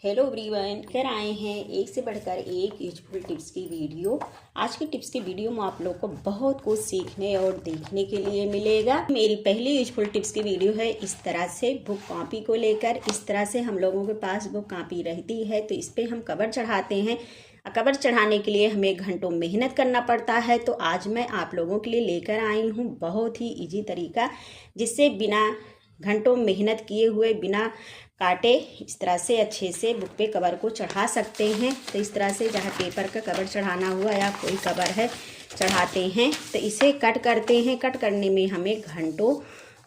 Hello everyone, कर आए हैं एक से बढ़कर एक यूजफुल टिप्स की वीडियो। आज की टिप्स की वीडियो में आप लोग को बहुत कुछ सीखने और देखने के लिए मिलेगा। मेरी पहली यूजफुल टिप्स की वीडियो है इस तरह से बुक कॉपी को लेकर। इस तरह से हम लोगों के पास बुक कॉपी रहती है तो इस पर हम कवर चढ़ाते हैं। कवर चढ़ाने के लिए हमें घंटों मेहनत करना पड़ता है। तो आज मैं आप लोगों के लिए लेकर आई हूँ बहुत ही ईजी तरीका, जिससे बिना घंटों मेहनत किए हुए, बिना काटे, इस तरह से अच्छे से बुक पे कवर को चढ़ा सकते हैं। तो इस तरह से जहाँ पेपर का कवर चढ़ाना हुआ या कोई कवर है चढ़ाते हैं तो इसे कट करते हैं। कट करने में हमें घंटों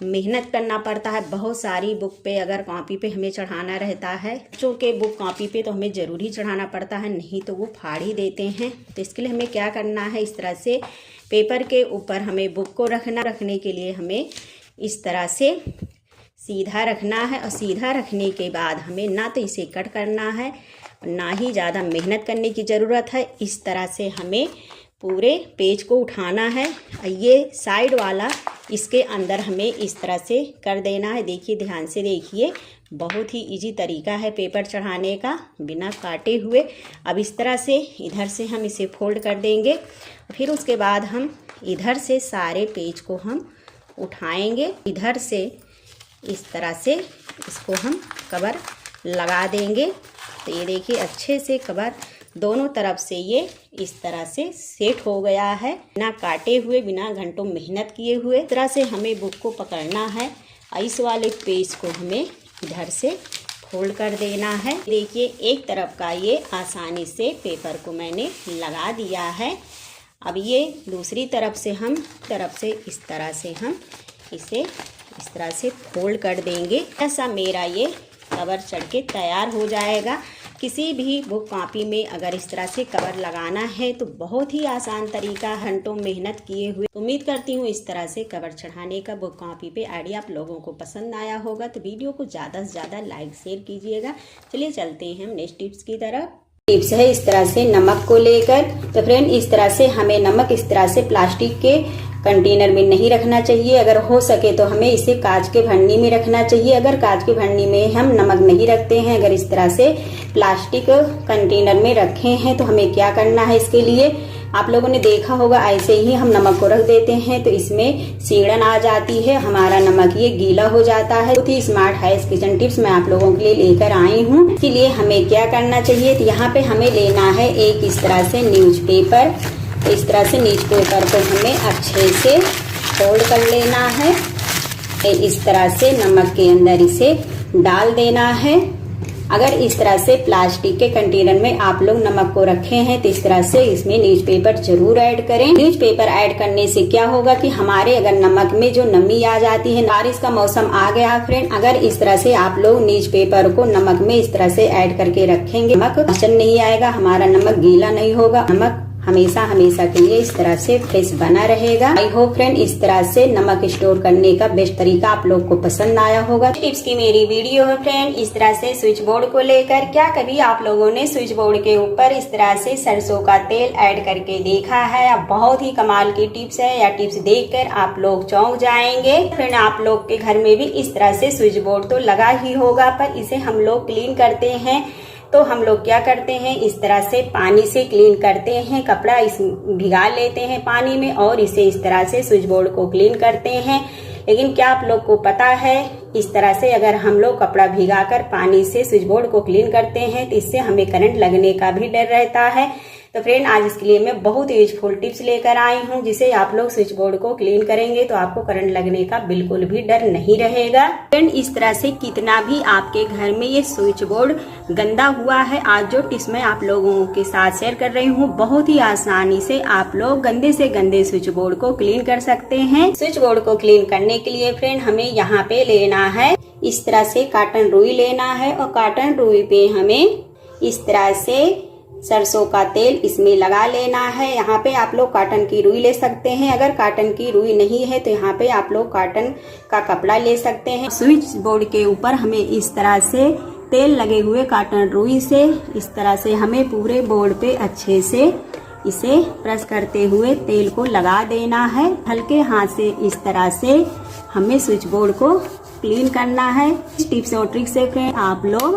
मेहनत करना पड़ता है। बहुत सारी बुक पे अगर कॉपी पे हमें चढ़ाना रहता है, बच्चों के बुक कॉपी पे तो हमें ज़रूरी चढ़ाना पड़ता है, नहीं तो वो फाड़ ही देते हैं। तो इसके लिए हमें क्या करना है, इस तरह से पेपर के ऊपर हमें बुक को रखने के लिए हमें इस तरह से सीधा रखना है। और सीधा रखने के बाद हमें ना तो इसे कट करना है, ना ही ज़्यादा मेहनत करने की ज़रूरत है। इस तरह से हमें पूरे पेज को उठाना है। ये साइड वाला इसके अंदर हमें इस तरह से कर देना है। देखिए, ध्यान से देखिए, बहुत ही इजी तरीका है पेपर चढ़ाने का बिना काटे हुए। अब इस तरह से इधर से हम इसे फोल्ड कर देंगे। फिर उसके बाद हम इधर से सारे पेज को हम उठाएंगे। इधर से इस तरह से इसको हम कवर लगा देंगे। तो ये देखिए, अच्छे से कवर दोनों तरफ से ये इस तरह से सेट हो गया है, बिना काटे हुए, बिना घंटों मेहनत किए हुए। इस तरह से हमें बुक को पकड़ना है। इस वाले पेज को हमें इधर से फोल्ड कर देना है। देखिए, एक तरफ का ये आसानी से पेपर को मैंने लगा दिया है। अब ये दूसरी तरफ से इस तरह से हम इसे इस तरह से फोल्ड कर देंगे। ऐसा मेरा ये कवर चढ़ के तैयार हो जाएगा। किसी भी बुक कॉपी में अगर इस तरह से कवर लगाना है तो बहुत ही आसान तरीका, घंटों मेहनत किए हुए। उम्मीद करती हूँ इस तरह से कवर चढ़ाने का बुक कॉपी पे आइडिया आप लोगों को पसंद आया होगा। तो वीडियो को ज़्यादा से ज़्यादा लाइक शेयर कीजिएगा। चलिए चलते हैं हम नेक्स्ट टिप्स की तरफ। टिप्स है इस तरह से नमक को लेकर। तो फ्रेंड, इस तरह से हमें नमक इस तरह से प्लास्टिक के कंटेनर में नहीं रखना चाहिए। अगर हो सके तो हमें इसे कांच के भरनी में रखना चाहिए। अगर कांच के भरनी में हम नमक नहीं रखते हैं, अगर इस तरह से प्लास्टिक कंटेनर में रखे हैं, तो हमें क्या करना है, इसके लिए आप लोगों ने देखा होगा, ऐसे ही हम नमक को रख देते हैं तो इसमें सीड़न आ जाती है, हमारा नमक ये गीला हो जाता है। बहुत ही स्मार्ट है किचन टिप्स मैं आप लोगों के लिए लेकर आई हूँ। इसके लिए हमें क्या करना चाहिए, तो यहाँ पे हमें लेना है एक इस तरह से न्यूज़पेपर। इस तरह से न्यूज़पेपर को हमें अच्छे से फोल्ड कर लेना है। इस तरह से नमक के अंदर इसे डाल देना है। अगर इस तरह से प्लास्टिक के कंटेनर में आप लोग नमक को रखे हैं तो इस तरह से इसमें न्यूज़पेपर जरूर ऐड करें। न्यूज़पेपर ऐड करने से क्या होगा कि हमारे अगर नमक में जो नमी आ जाती है, बारिश का मौसम आ गया फ्रेंड, अगर इस तरह से आप लोग न्यूज़पेपर को नमक में इस तरह से ऐड करके रखेंगे, नमक अड़चन नहीं आएगा, हमारा नमक गीला नहीं होगा, नमक हमेशा के लिए इस तरह से फ्रेश बना रहेगा। आई होप फ्रेंड इस तरह से नमक स्टोर करने का बेस्ट तरीका आप लोग को पसंद आया होगा। टिप्स की मेरी वीडियो है फ्रेंड इस तरह से स्विच बोर्ड को लेकर। क्या कभी आप लोगों ने स्विच बोर्ड के ऊपर इस तरह से सरसों का तेल ऐड करके देखा है? अब बहुत ही कमाल की टिप्स है, या टिप्स देखकर आप लोग चौंक जाएंगे। फ्रेंड, आप लोग के घर में भी इस तरह से स्विच बोर्ड तो लगा ही होगा, पर इसे हम लोग क्लीन करते हैं तो हम लोग क्या करते हैं, इस तरह से पानी से क्लीन करते हैं। कपड़ा इस भिगा लेते हैं पानी में और इसे इस तरह से स्विच बोर्ड को क्लीन करते हैं। लेकिन क्या आप लोग को पता है, इस तरह से अगर हम लोग कपड़ा भिगाकर पानी से स्विच बोर्ड को क्लीन करते हैं तो इससे हमें करंट लगने का भी डर रहता है। तो फ्रेंड, आज इसके लिए मैं बहुत यूजफुल टिप्स लेकर आई हूँ, जिसे आप लोग स्विच बोर्ड को क्लीन करेंगे तो आपको करंट लगने का बिल्कुल भी डर नहीं रहेगा। फ्रेंड, इस तरह से कितना भी आपके घर में ये स्विच बोर्ड गंदा हुआ है, आज जो टिप्स मैं आप लोगों के साथ शेयर कर रही हूँ, बहुत ही आसानी से आप लोग गंदे से गंदे स्विच बोर्ड को क्लीन कर सकते हैं। स्विच बोर्ड को क्लीन करने के लिए फ्रेंड हमें यहाँ पे लेना है इस तरह से कॉटन रुई लेना है। और कॉटन रुई पे हमें इस तरह से सरसों का तेल इसमें लगा लेना है। यहाँ पे आप लोग कॉटन की रुई ले सकते हैं। अगर कॉटन की रुई नहीं है तो यहाँ पे आप लोग कॉटन का कपड़ा ले सकते हैं। स्विच बोर्ड के ऊपर हमें इस तरह से तेल लगे हुए कॉटन रुई से इस तरह से हमें पूरे बोर्ड पे अच्छे से इसे प्रेस करते हुए तेल को लगा देना है। हल्के हाथ से इस तरह से हमें स्विच बोर्ड को क्लीन करना है। टिप्स और ट्रिक्स से फ्रेंड आप लोग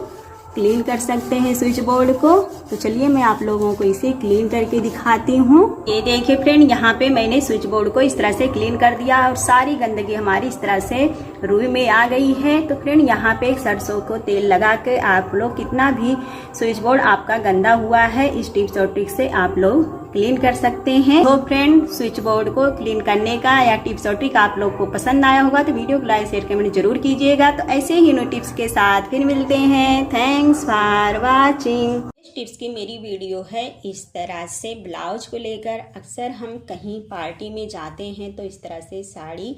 क्लीन कर सकते हैं स्विच बोर्ड को। तो चलिए मैं आप लोगों को इसे क्लीन करके दिखाती हूँ। ये देखिए फ्रेंड, यहाँ पे मैंने स्विच बोर्ड को इस तरह से क्लीन कर दिया और सारी गंदगी हमारी इस तरह से रुई में आ गई है। तो फ्रेंड यहाँ पे सरसों को तेल लगा के आप लोग कितना भी स्विच बोर्ड आपका गंदा हुआ है, इस टिप्स और ट्रिक्स से आप लोग क्लीन कर सकते हैं। तो फ्रेंड, स्विच बोर्ड को क्लीन करने का या टिप्स और ट्रिक आप लोग को पसंद आया होगा तो वीडियो को लाइक शेयर कमेंट जरूर कीजिएगा। तो ऐसे ही न्यू टिप्स के साथ फिर मिलते हैं। Thanks for watching. इस टिप्स की मेरी वीडियो है इस तरह से ब्लाउज को लेकर। अक्सर हम कहीं पार्टी में जाते हैं तो इस तरह से साड़ी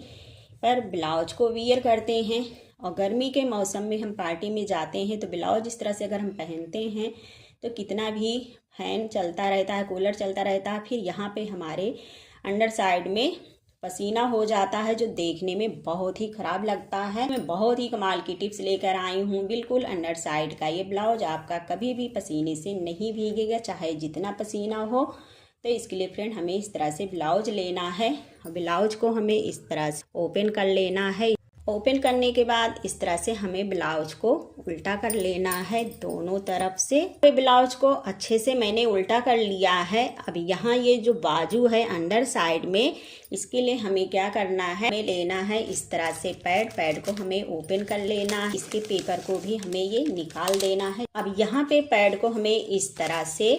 पर ब्लाउज को वियर करते हैं, और गर्मी के मौसम में हम पार्टी में जाते हैं तो ब्लाउज इस तरह से अगर हम पहनते हैं तो कितना भी फैन चलता रहता है, कूलर चलता रहता है, फिर यहाँ पे हमारे अंडर साइड में पसीना हो जाता है जो देखने में बहुत ही खराब लगता है। मैं बहुत ही कमाल की टिप्स लेकर आई हूँ। बिल्कुल अंडर साइड का ये ब्लाउज आपका कभी भी पसीने से नहीं भीगेगा, चाहे जितना पसीना हो। तो इसके लिए फ्रेंड हमें इस तरह से ब्लाउज लेना है। ब्लाउज को हमें इस तरह से ओपन कर लेना है। ओपन करने के बाद इस तरह से हमें ब्लाउज को उल्टा कर लेना है दोनों तरफ से। ब्लाउज को अच्छे से मैंने उल्टा कर लिया है। अब यहाँ ये जो बाजू है अंडर साइड में, इसके लिए हमें क्या करना है, हमें लेना है इस तरह से पैड को हमें ओपन कर लेना है। इसके पेपर को भी हमें ये निकाल देना है। अब यहाँ पे पैड को हमें इस तरह से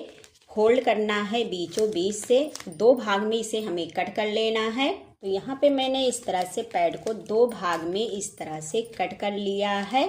फोल्ड करना है, बीचों बीच से 2 भाग में इसे हमें कट कर लेना है। तो यहाँ पे मैंने इस तरह से पैड को 2 भाग में इस तरह से कट कर लिया है।